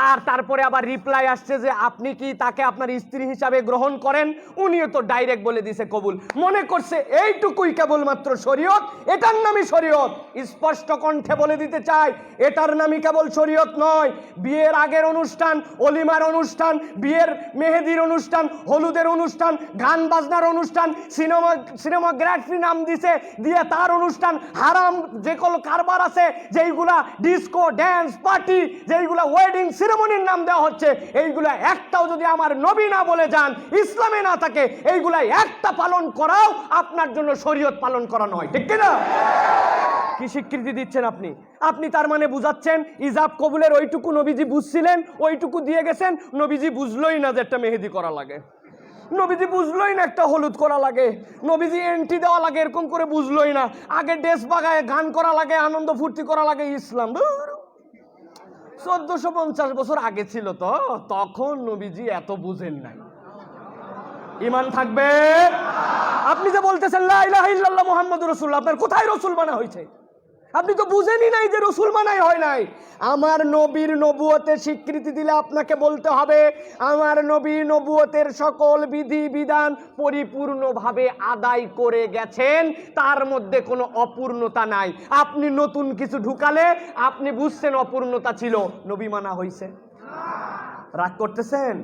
আর তারপরে আবার রিপ্লাই আসছে যে আপনি কি তাকে আপনার স্ত্রী হিসাবে গ্রহণ করেন? উনিও তো ডাইরেক্ট বলে দিছে কবুল। মনে করছে এইটুকুই কেবলমাত্র শরীয়ত, এটার নামই শরীয়ত। স্পষ্ট কণ্ঠে বলে দিতে চাই, এটার নামই কেবল শরীয়ত নয়। বিয়ের আগের অনুষ্ঠান, অলিমার অনুষ্ঠান, বিয়ের মেহেদির অনুষ্ঠান, হলুদের অনুষ্ঠান, গান বাজনার অনুষ্ঠান, সিনেমাগ্রাফি নাম দিছে, দিয়ে তার অনুষ্ঠান, হারাম যেগুলো কারবার আছে, যেইগুলা ডিস্কো ড্যান্স পার্টি, যেইগুলা ওয়েডিং সিরেমনির নাম দেওয়া হচ্ছে, এইগুলা একটাও যদি আমার নবী না বলে যান, ইসলামে না থাকে, এইগুলা একটা পালন করাও আপনার জন্য শরীয়ত পালন করা নয়, ঠিক কিনা? কি স্বীকৃতি দিচ্ছেন আপনি? আপনি তার মানে বুঝাচ্ছেন ইজাব কবুলের ওইটুকু নবীজি বুঝছিলেন, ওইটুকু দিয়ে গেছেন, নবীজি বুঝলোই না যে একটা মেহেদি করা লাগে, নবীজি বুঝলোই না একটা হলুদ করা লাগে, নবীজি এন্ট্রি দেওয়া লাগে এরকম করে বুঝলোই না, আগে ড্রেস বাগায় গান করা লাগে, আনন্দ ফুর্তি করা লাগে। ইসলাম 1450 বছর আগে ছিল, তো তখন নবীজি এত বুঝেন নাই। ঈমান থাকবে। আপনি যে বলতেছেন লা ইলাহা ইল্লাল্লাহ মুহাম্মাদুর রাসূলুল্লাহ, আপনার কোথায় রাসূল বানা হয়েছে? আপনি তো বুঝেনই নাই যে রসুল মানাই হয় নাই। আমার নবীর নবুয়তের স্বীকৃতি দিলে আপনাকে বলতে হবে আমার নবীর নবুয়তের সকল বিধি বিধান পরিপূর্ণভাবে আদায় করে গেছেন, তার মধ্যে কোনো অপূর্ণতা নাই। আপনি নতুন কিছু ঢুকালে আপনি বুঝছেন অপূর্ণতা ছিল, নবী মানা হইছে? রাগ করতেছেন?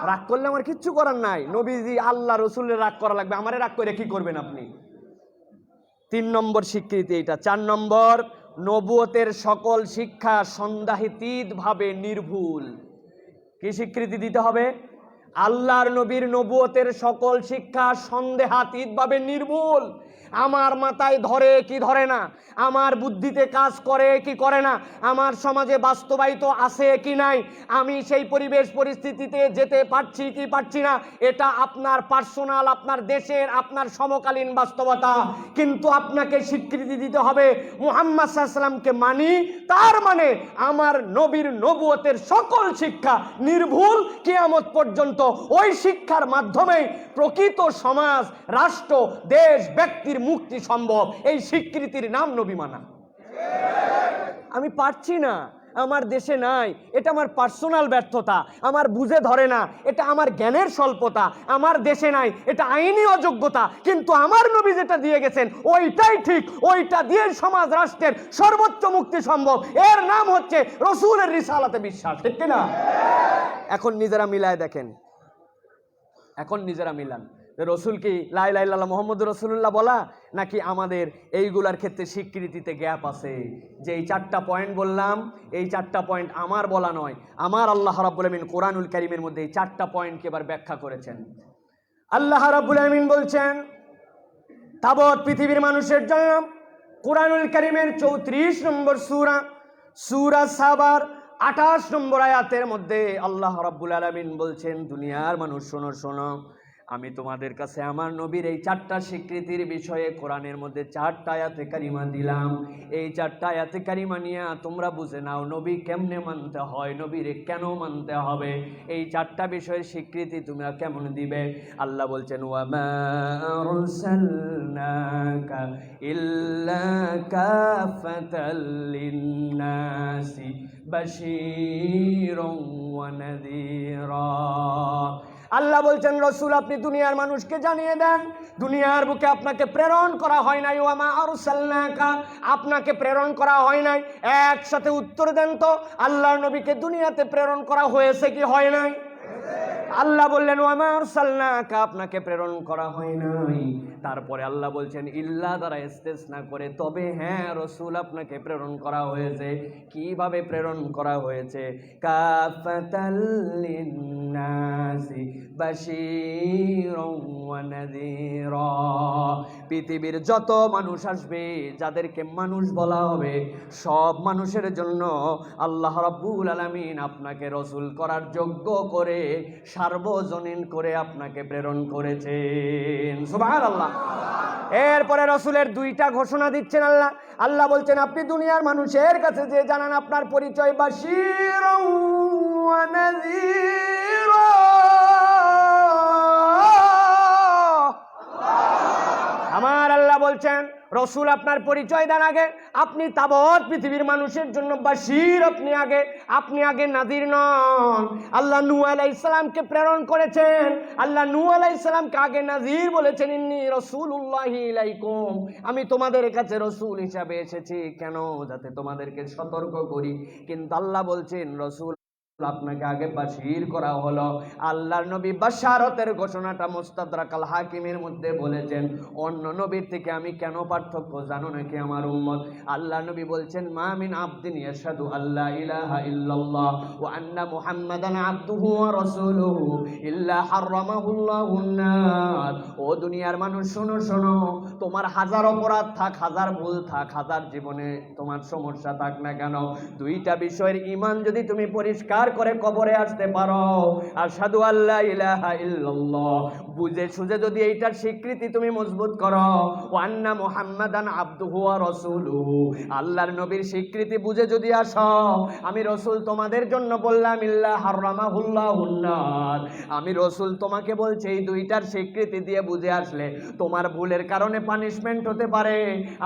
রাগ করলে আমার কিচ্ছু করার নাই। নবীজি আল্লাহ রসুলের রাগ করা লাগবে, আমারে রাগ করে কি করবেন আপনি? 3 নম্বর স্বীকৃতি এটা। 4 নম্বর, নবুয়তের সকল শিক্ষা সন্দেহাতীতভাবে নির্ভুল। কি স্বীকৃতি দিতে হবে? আল্লাহর নবীর নবুয়তের সকল শিক্ষা সন্দেহাতীতভাবে নির্ভুল। আমার মাথায় ধরে কি ধরে না, আমার বুদ্ধিতে কাজ করে কি করে না, আমার সমাজে বাস্তবায়িত আছে কি নাই, আমি সেই পরিবেশ পরিস্থিতিতে যেতে পারছি কি পারছি না, এটা আপনার পার্সোনাল, আপনার দেশের, আপনার সমকালীন বাস্তবতা। কিন্তু আপনাকে স্বীকৃতি দিতে হবে মুহাম্মদ সাল্লাল্লাহু আলাইহি ওয়াসাল্লামকে মানি, তার মানে আমার নবীর নবুয়তের সকল শিক্ষা নির্ভুল, কিয়ামত পর্যন্ত ওই শিক্ষার মাধ্যমে প্রকৃত সমাজ, রাষ্ট্র, দেশ, ব্যক্তির মুক্তি সম্ভব। এই স্বীকৃতির নাম নবী মানা। আমি পারছি না, আমার দেশে নাই, এটা আমার পার্সোনাল ব্যর্থতা, আমার বুঝে ধরে না, এটা আমার জ্ঞানের স্বল্পতা, আমার দেশে নাই, এটা আইনি অযোগ্যতা, কিন্তু আমার নবী যেটা দিয়ে গেছেন ওইটাই ঠিক, ওইটা দিয়ে সমাজ রাষ্ট্রের সর্বোচ্চ মুক্তি সম্ভব। এর নাম হচ্ছে রসুলের রিসালাতে বিশ্বাস, ঠিক না? এখন নিজেরা মিলায় দেখেন, এখন নিজেরা মিলান, রসুল কি লা ইলাহা ইল্লাল্লাহ মুহাম্মদুর রাসূলুল্লাহ বলা, নাকি আমাদের এইগুলার ক্ষেত্রে স্বীকৃতিতে গ্যাপ আছে? যে এই 4টা পয়েন্ট বললাম, এই 4টা পয়েন্ট আমার বলা নয়, আমার আল্লাহ রাব্বুল আমিন কোরআনুল কারীমের মধ্যে এই 4টা পয়েন্টকে এবার ব্যাখ্যা করেছেন। আল্লাহ রাব্বুল আমিন বলছেন তাবৎ পৃথিবীর মানুষের জন্য কোরআনুল কারীমের 34 নম্বর সূরা, সূরা সাবার 28 নম্বর আয়াতের মধ্যে আল্লাহ রাব্বুল আলামিন বলছেন, দুনিয়ার মানুষ শোনো শোনো, আমি তোমাদের কাছে আমার নবীর এই 4টা স্বীকৃতির বিষয়ে কোরআনের মধ্যে 4টা আয়াতে কারিমা দিলাম। এই 4টা আয়াতে কারিমা নিয়ে তোমরা বুঝে নাও নবী কেমনে মানতে হয়, নবীরে কেন মানতে হবে, এই 4টা বিষয়ের স্বীকৃতি তোমরা কেমন দিবে। আল্লাহ বলছেন ওয়া মা আরসালনাকা ইল্লা কাফাতাল লিন্নাসি বাশীরাও ওয়া নাযীরা। আল্লাহ বলছেন রসুল আপনি দুনিয়ার মানুষকে জানিয়ে দেন, দুনিয়ার বুকে আপনাকে প্রেরণ করা হয় নাই, ওয়া মা আরসালনাকা, আপনাকে প্রেরণ করা হয় নাই। একসাথে উত্তর দেন তো, আল্লাহর নবীকে দুনিয়াতে প্রেরণ করা হয়েছে কি হয় নাই? আল্লাহ বললেন ওয়া মা আরসালনাকা, আপনাকে প্রেরণ করা হয় নাই। তারপরে আল্লাহ বলছেন ইল্লা দ্বারা ইস্তেসনা করে, তবে হ্যাঁ রসুল আপনাকে প্রেরণ করা হয়েছে। কিভাবে প্রেরণ করা হয়েছে? কাফাতাল লিন্নাসি বাশীরাও ওয়া নাযীরা, পৃথিবীর যত মানুষ আসবে, যাদেরকে মানুষ বলা হবে, সব মানুষের জন্য আল্লাহ রাব্বুল আলামিন আপনাকে রসুল করার যোগ্য করে, সার্বজনীন করে আপনাকে প্রেরণ করেছেন। সুবহানাল্লাহ। এরপরে রসুলের 2টা ঘোষণা দিচ্ছেন আল্লাহ। আল্লাহ বলছেন আপনি দুনিয়ার মানুষের কাছে যে জানান আপনার পরিচয়, বাশীরাও ওয়া নাযীরা। আমার আল্লাহ বলছেন রসুল আপনার পরিচয় দেন আগে, আপনি তাবৎ পৃথিবীর মানুষের জন্য বাশীর, আপনি আগে নাযীর নন। আল্লাহ নূহ আলাইহিস সালামকে প্রেরণ করেছেন, আল্লাহ নূহ আলাইহিস সালামকে আগে নাযীর বলেছেন, ইন্নী রাসূলুল্লাহি ইলাইকুম, আমি তোমাদের কাছে রসুল হিসাবে এসেছি, কেন? যাতে তোমাদেরকে সতর্ক করি। কিন্তু আল্লাহ বলছেন রসুল আপনাকে আগে বাশীর করা হলো। আল্লাহর নবী বাশারতের ঘোষণাটা মুস্তাদরাক আল হাকিমের মধ্যে বলেছেন, অন্য নবীর থেকে আমি কেন পার্থক্য জানো নাকি আমার উম্মত? আল্লাহ নবী বলছেন মা মিন আবদিন ইয়াশহাদু আল্লা ইলাহা ইল্লাল্লাহ ওয়া আন্না মুহাম্মাদান আবদুহু ওয়া রাসূলুহু ইল্লা হারামাহুল্লাহুন নার। ও দুনিয়ার মানুষ শোনো শোনো, তোমার হাজার অপরাধ থাক, হাজার ভুল থাক, হাজার জীবনে তোমার সমস্যা থাক না কেন, 2টা বিষয়ের ঈমান যদি তুমি পরিষ্কার করে কবরে আসতে পারো, আশহাদু আল্লা ইলাহা ইল্লাল্লাহ বুঝে সুঝে যদি এইটার স্বীকৃতি তুমি মজবুত করো, ওয়া আন্না মুহাম্মাদান আবদুহু ওয়া রাসূলুহু আল্লাহর নবীর স্বীকৃতি বুঝে যদি আসো, আমি রাসূল তোমাদের জন্য বললাম ইল্লা হারামাহুল্লাহুন নার, আমি রাসূল তোমাকে বলছি এই দুইটার স্বীকৃতি দিয়ে বুঝে আসলে তোমার ভুলের কারণে পানিশমেন্ট হতে পারে,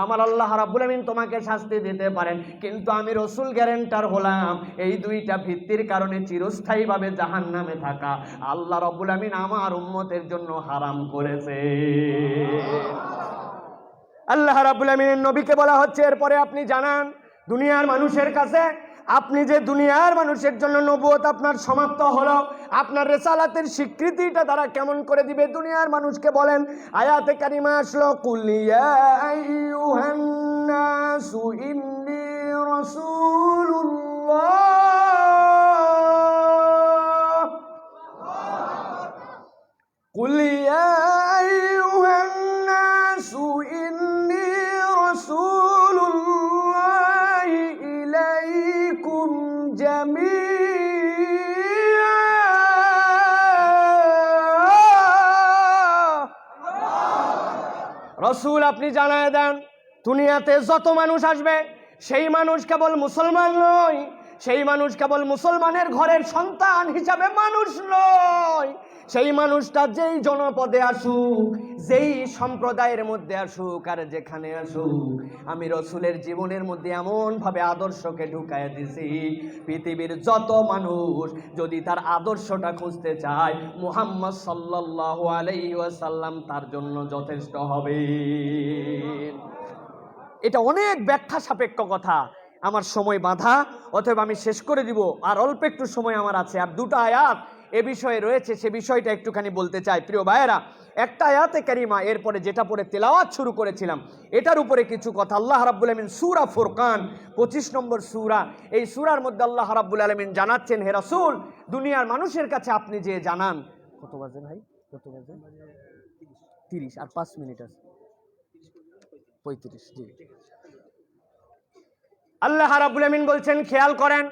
আমার আল্লাহ রাব্বুল আমিন তোমাকে শাস্তি দিতে পারেন, কিন্তু আমি রাসূল গ্যারান্টার হলাম এই দুইটা ভিত্তির কারণে চিরস্থায়ীভাবে জাহান্নামে থাকা আল্লাহ রাব্বুল আমিন আমার উম্মতের জন্য হারাম করেছে। আল্লাহ রাব্বুল আমিনের নবীকে বলা হচ্ছে এরপরে আপনি জানান দুনিয়ার মানুষের কাছে, আপনি যে দুনিয়ার মানুষের জন্য নবুয়ত আপনার সমাপ্ত হলো, আপনার রিসালাতের স্বীকৃতিটা তারা কেমন করে দিবে দুনিয়ার মানুষকে বলেন। আয়াতে কারিমা আসলো কুল ইয়া আইয়ুহান নাসু ইন্নী রাসূলুল্লাহ, কুল ইয়া আইয়ুহান নাসু ইন্নী রাসূলুল্লাহ ইলাইকুম জামিআ, রাসূল আপনি জানায় দেন দুনিয়াতে যত মানুষ আসবে সেই মানুষ কেবল মুসলমান নয়, সেই মানুষ কেবল মুসলমানের ঘরের সন্তান হিসাবে মানুষ নয়, সেই মানুষটা যেই জনপদে আসুক, যেই সম্প্রদায়ের মধ্যে আসুক আর যেখানে আসুক, আমি রাসূলের জীবনের মধ্যে এমনভাবে আদর্শকে ঢুকায় দিছি পৃথিবীর যত মানুষ যদি তার আদর্শটা খুঁজতে চায় মুহাম্মদ সাল্লাল্লাহু আলাইহি ওয়াসাল্লাম তার জন্য যথেষ্ট হবে। এটা অনেক ব্যাখ্যা সাপেক্ষ কথা, আমার সময় বাঁধা, অতএব আমি শেষ করে দিব, আর অল্প একটু সময় আমার আছে, আর দুটো আয়াত এ বিষয়ে রয়েছে, সে বিষয়টা একটুখানি বলতে চাই। প্রিয় ভাইয়েরা, একটা আয়াতে কারিমা এরপরে যেটা পরে তেলাওয়াত শুরু করেছিলাম এটার উপরে কিছু কথা। আল্লাহ রাব্বুল আমিন সূরা ফুরকান 25 নম্বর সূরা, এই সূরার মধ্যে আল্লাহ রাব্বুল আলামিন জানাচ্ছেন হে রাসূল দুনিয়ার মানুষের কাছে আপনি যে জানান, কত বাজে ভাই, কত বাজে 30 আর 5 মিনিট আছে 35, জি আল্লাহ রাব্বুল আমিন বলছেন খেয়াল করেন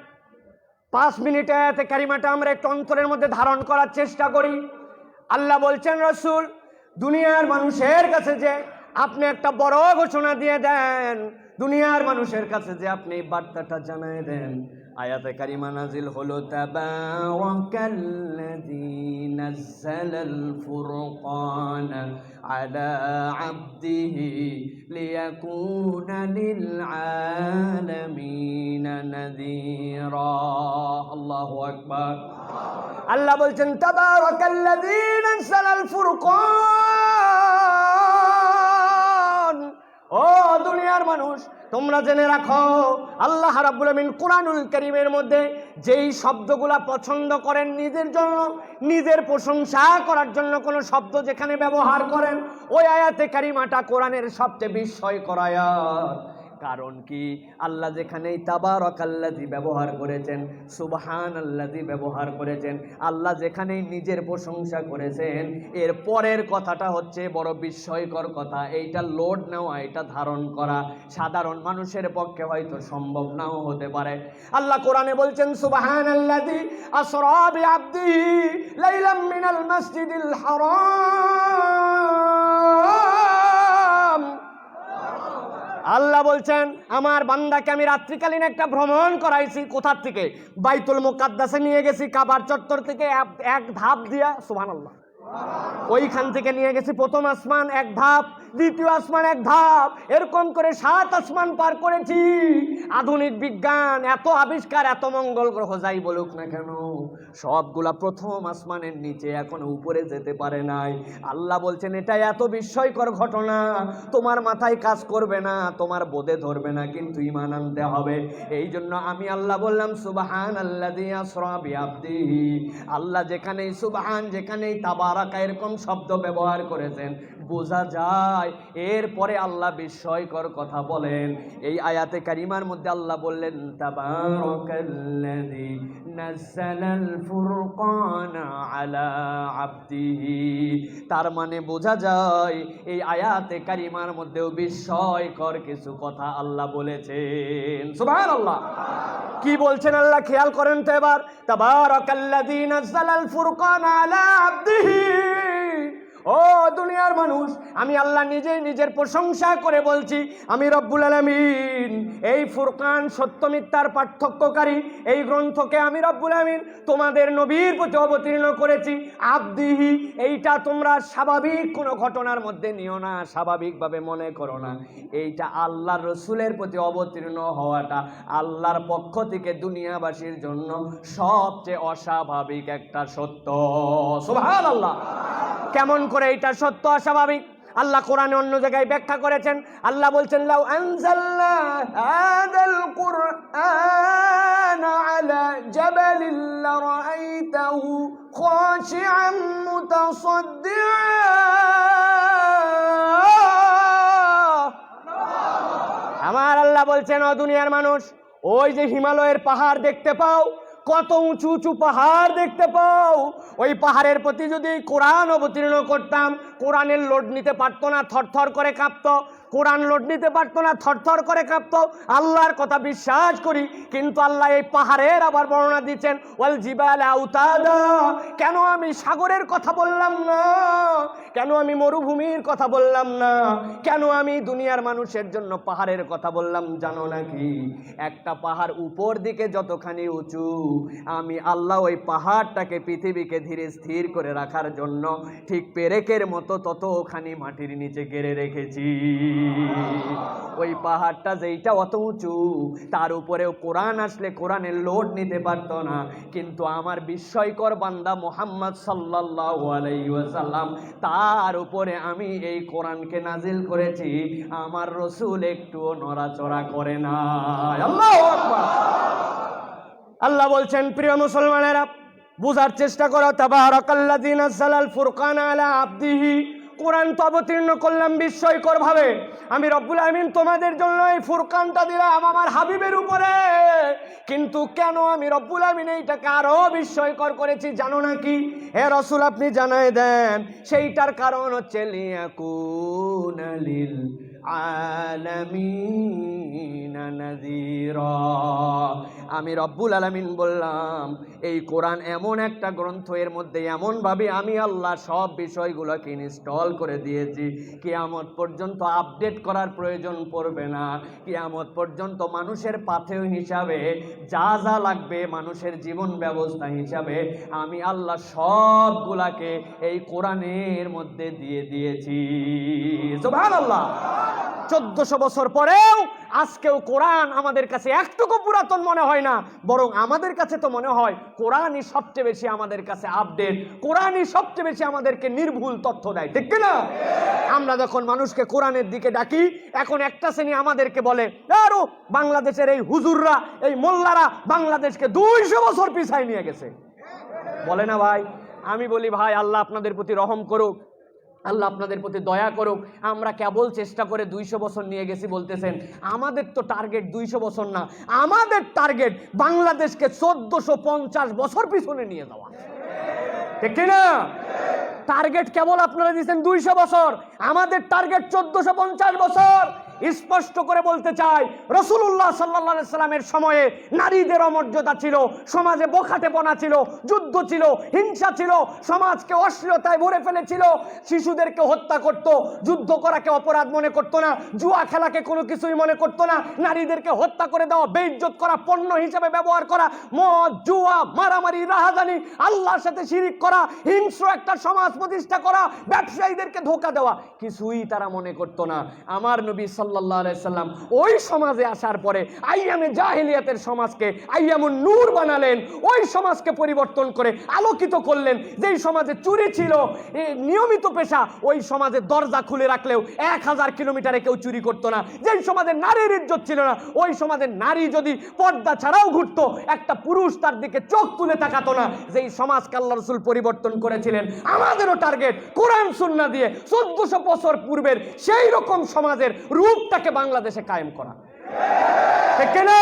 5 মিনিটে আয়াতে কারিমাটা আমরা একটু অন্তরের মধ্যে ধারণ করার চেষ্টা করি। আল্লাহ বলছেন রাসূল দুনিয়ার মানুষের কাছে যে আপনি একটা বড় ঘোষণা দিয়ে দেন, দুনিয়ার মানুষের কাছে যে আপনি বার্তাটা জানায় দেন। আয়াতে কারিমা নাজিল হলো তাবারাকাল্লাযী নাযালাল ফুরকানা আলা আবদিহি লিয়াকুনা লিল আলামিনা নাযীরা। আল্লাহু আকবার। আল্লাহ বলছেন তাবারাকাল্লাযী নাযালাল ফুরকান, ও দুনিয়ার মানুষ তোমরা জেনে রাখো আল্লাহ রাব্বুল আমিন কুরআনুল কারীমের মধ্যে যেই শব্দগুলা পছন্দ করেন নিজের জন্য, নিজের প্রশংসা করার জন্য কোন শব্দ যেখানে ব্যবহার করেন ওই আয়াতে কারিমাটা কোরআনের সবচেয়ে বিস্ময়কর আয়াত। কারণ কি আল্লাহ যেখানেই তাবারাকাল্লাযী ব্যবহার করেছেন, সুবহানাল্লাযী ব্যবহার করেছেন, আল্লাহ যেখানেই নিজের প্রশংসা করেছেন, এর পরের কথাটা হচ্ছে বড় বিস্ময়কর কথা। এইটা লোড নেওয়া, এটা ধারণ করা সাধারণ মানুষের পক্ষে হয়তো সম্ভব নাও হতে পারে। আল্লাহ কোরআনে বলছেন সুবহানাল্লাযী আসরা বিআবদিহি লাইলাম মিনাল মাসজিদিল হারাম। আল্লাহ বলছেন আমার বান্দাকে আমি রাত্রিকালীন একটা ভ্রমণ করাইছি। কোথার থেকে? বাইতুল মুকাদ্দাসে নিয়ে গেছি, কাবার চত্বর থেকে এক ধাপ দিয়া, সুবহানাল্লাহ, ওইখান থেকে নিয়ে গেছি প্রথম আসমান এক ধাপ, দ্বিতীয় আসমান এক ধাপ, এরকম করে 7 আসমান পার করেছি। আধুনিক বিজ্ঞান এত আবিষ্কার, এত মঙ্গল গ্রহ যাই বলুক না কেন, সবগুলা প্রথম আসমানের নিচে এখনো উপরে যেতে পারে নাই। আল্লাহ বলছেন এটা এত বিস্ময়কর ঘটনা, তোমার মাথায় কাজ করবে না, তোমার বোধে ধরবে না, কিন্তু ঈমান আনতে হবে। এই জন্য আমি আল্লাহ বললাম সুবহানাল্লাযী আসরা বিআবদিহি। আল্লাহ যেখানেই সুবহান, যেখানেই তাবারাকা এরকম শব্দ ব্যবহার করেছেন, বোঝা যায়। এরপরে আল্লাহ বিস্ময়কর কথা বলেন। এই আয়াতে কারিমার মধ্যে আল্লাহ বললেন তাবারাকাল্লাযী নাযালাল ফুরকানা আলা আবদিহি। তার মানে বোঝা যায় এই আয়াতে কারিমার মধ্যেও বিস্ময়কর কিছু কথা আল্লাহ বলেছেন। সুবহানাল্লাহ। কি বলছেন আল্লাহ খেয়াল করেন তো এবার। তাবারাকাল্লাযী নাযালাল ফুরকানা আলা আবদিহি। ও দুনিয়ার মানুষ, আমি আল্লাহ নিজেই নিজের প্রশংসা করে বলছি, আমি রব্বুল আলামিন এই ফুরকান সত্য মিথ্যার পার্থক্যকারী এই গ্রন্থকে আমি রব্বুল আলামিন তোমাদের নবীর প্রতি অবতীর্ণ করেছি। আবদিহি, এইটা তোমরা স্বাভাবিক কোনো ঘটনার মধ্যে নিও না, স্বাভাবিকভাবে মনে করো না। এইটা আল্লাহর রসুলের প্রতি অবতীর্ণ হওয়াটা আল্লাহর পক্ষ থেকে দুনিয়াবাসীর জন্য সবচেয়ে অস্বাভাবিক একটা সত্য। সুবহানাল্লাহ। কেমন করে এটা সত্য অস্বাভাবিক? আল্লাহ কোরআনে অন্য জায়গায় ব্যাখ্যা করেছেন। আল্লাহ বলছেন লাউ আনজালনা হাযাল কুরআনা আলা জাবালিন লারাআইতাহু খাশিআন মুতাসাদ্দিআন। আমার আল্লাহ বলছেন, ও দুনিয়ার মানুষ, ওই যে হিমালয়ের পাহাড় দেখতে পাও, কত উঁচু উঁচু পাহাড় দেখতে পাও, ওই পাহাড়ের প্রতি যদি কোরআন অবতীর্ণ করতাম, কোরআনের লোড নিতে পারতো না, থরথর করে কাঁপতো। কোরআন লোড নিতে পারতো না, থরথর করে কাঁপতো। আল্লাহর কথা বিশ্বাস করি, কিন্তু আল্লাহ এই পাহাড়ের আবার বর্ণনা দিচ্ছেন ওয়াল জিবালা আউতাদা। কেন আমি সাগরের কথা বললাম না? কেন আমি মরুভূমির কথা বললাম না? কেন আমি দুনিয়ার মানুষের জন্য পাহাড়ের কথা বললাম জানো নাকি? একটা পাহাড় উপর দিকে যতখানি উঁচু, আমি আল্লাহ ওই পাহাড়টাকে পৃথিবীকে ধীরে স্থির করে রাখার জন্য ঠিক পেরেকের মতো ততখানি মাটির নিচে গেড়ে রেখেছি। ওই পাহাড়টা যেইটা অত উঁচু, তার উপরেও কোরআন আসলে কোরআনের লোড নিতে পারতো না, কিন্তু আমার বিস্ময়কর বান্দা মুহাম্মদ সাল্লাল্লাহু আলাইহি ওয়াসাল্লাম, তার উপরে আমি এই কোরআনকে নাজিল করেছি। আমার রসুল একটুও নড়াচড়া করে না। আল্লাহু আকবার। আল্লাহ বলছেন, প্রিয় মুসলমানেরা, বুঝার চেষ্টা করো। তাবারাকাল্লাযী নাযালাল ফুরকানা আলা আবদিহি। কোরআন তো অবতীর্ণ করলাম বিস্ময়কর ভাবে। আমি রব্বুল আলামিন তোমাদের জন্য এই ফুরকানটা দিলাম আমার হাবিবের উপরে, কিন্তু কেন আমি রব্বুল আলামিন এইটাকে আরো বিস্ময়কর করেছি জানো নাকি? হে রাসূল, আপনি জানাই দেন। সেইটার কারণ হচ্ছে লিয়াকুনা লিল আলামিনা নাযীরা। আমি রব্বুল আলামিন বললাম, এই কোরআন এমন একটা গ্রন্থ, এর মধ্যে এমনভাবে আমি আল্লাহ সব বিষয়গুলোকে ইনস্টল করে দিয়েছি, কিয়ামত পর্যন্ত আপডেট করার প্রয়োজন পড়বে না। কিয়ামত পর্যন্ত মানুষের পাথেয় হিসাবে যা যা লাগবে, মানুষের জীবন ব্যবস্থা হিসাবে আমি আল্লাহ সবগুলাকে এই কোরআনের মধ্যে দিয়ে দিয়েছি। সুবহানাল্লাহ। 1400 বছর পরেও আজকেও কোরআন আমাদের কাছে একটুকু পুরাতন মনে হয় না, বরং আমাদের কাছে তো মনে হয় কোরআনই সবচেয়ে বেশি আমাদের কাছে আপডেট, কোরআনই সবচেয়ে বেশি আমাদেরকে নির্ভুল তথ্য দেয়, ঠিক কিনা? আমরা যখন মানুষকে কোরআনের দিকে ডাকি, এখন একটা শ্রেণী আমাদেরকে বলে, আরো বাংলাদেশের এই হুজুররা, এই মোল্লারা বাংলাদেশকে 200 বছর পিছায় নিয়ে গেছে, বলে না ভাই? আমি বলি, ভাই আল্লাহ আপনাদের প্রতি রহম করুক, আল্লাহ আপনাদের প্রতি দয়া করুক। আমরা কেবল চেষ্টা করে 200 বছর নিয়ে গেছি বলতেছেন, আমাদের তো টার্গেট 200 বছর না, আমাদের টার্গেট বাংলাদেশকে 1450 বছর পিছনে নিয়ে যাওয়া, ঠিক না? টার্গেট কেবল আপনারা দিয়েছেন 200 বছর, আমাদের টার্গেট 1450 বছর। স্পষ্ট করে বলতে চাই, রাসূলুল্লাহ সাল্লাল্লাহু আলাইহি সাল্লামের সময়ে নারীদের অমর্যাদা ছিল, সমাজে বখাটেপনা ছিল, যুদ্ধ ছিল, হিংসা ছিল, সমাজকে অশ্লীলতায় ভরে ফেলেছিল, শিশুদেরকে হত্যা করত, যুদ্ধ করাকে অপরাধ মনে করতো না, জুয়া খেলাকে কোনো কিছুই মনে করতো না, নারীদেরকে হত্যা করে দেওয়া, বেইজ্জত করা, পণ্য হিসেবে ব্যবহার করা, মদ, জুয়া, মারামারি, রাহাজানি, আল্লাহর সাথে শিরিক করা, হিংস্র একটা সমাজ প্রতিষ্ঠা করা, ব্যবসায়ীদেরকে ধোঁকা দেওয়া, কিছুই তারা মনে করতো না। আমার নবী সাল্লাল্লাহু সাল্লাল্লাহু আলাইহি সাল্লাম ওই সমাজে আসার পরে আইয়ামে জাহিলিয়াতের সমাজকে আইয়ামুন নূর বানালেন, ওই সমাজকে পরিবর্তন করে আলোকিত করলেন। যেই সমাজে চুরি ছিল নিয়মিত পেশা, ওই সমাজে দরজা খুলে রাখলেও 1000 কিলোমিটারে কেউ চুরি করতো না। যেই সমাজে নারীর ইজ্জত ছিল না, ওই সমাজে নারী যদি পর্দা ছাড়াও ঘুরতো, একটা পুরুষ তার দিকে চোখ তুলে তাকাতো না। যেই সমাজকে আল্লাহ রাসূল পরিবর্তন করেছিলেন, আমাদেরও টার্গেট কোরআন সুন্নাহ দিয়ে 1400 বছর পূর্বের সেই রকম সমাজের রূপটাকে বাংলাদেশে কায়েম করা, ঠিক না?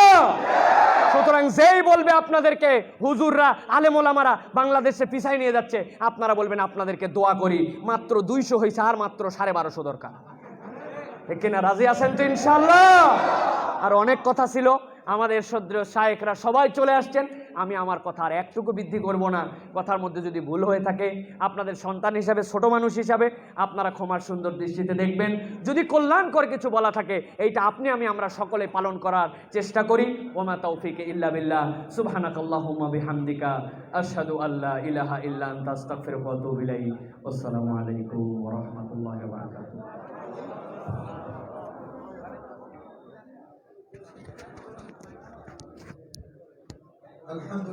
সুতরাং যেই বলবে আপনাদেরকে হুজুররা আলেম ওলামারা বাংলাদেশে পিছাই নিয়ে যাচ্ছে, আপনারা বলবেন আপনাদেরকে দোয়া করি, মাত্র 200 হয়েছে, আর মাত্র 1250 দরকার, ঠিক না? রাজি আছেন তো ইনশাআল্লাহ? আর অনেক কথা ছিল, আমাদের শ্রদ্ধেয় শায়েখরা সবাই চলে আসছেন, আমি আমার কথা আর একটুকু বৃদ্ধি করব না। কথার মধ্যে যদি ভুল হয়ে থাকে, আপনাদের সন্তান হিসাবে, ছোট মানুষ হিসাবে আপনারা ক্ষমার সুন্দর দৃষ্টিতে দেখবেন। যদি কল্যাণকর কিছু বলা থাকে, এইটা আপনি আমরা সকলে পালন করার চেষ্টা করি। ওমা তৌফিক ইল্লা বিল্লাহ, সুবহানাকাল্লাহুম্মা বিহামদিকা, আশহাদু আল্লা ইলাহা ইল্লা আনতা, আস্তাগফিরুকা ওয়া আতুবু ইলাইক। আসসালামু আলাইকুম ওয়া রাহমাতুল্লাহি ওয়া বারাকাতুহু। আলহামদুলিল্লাহ।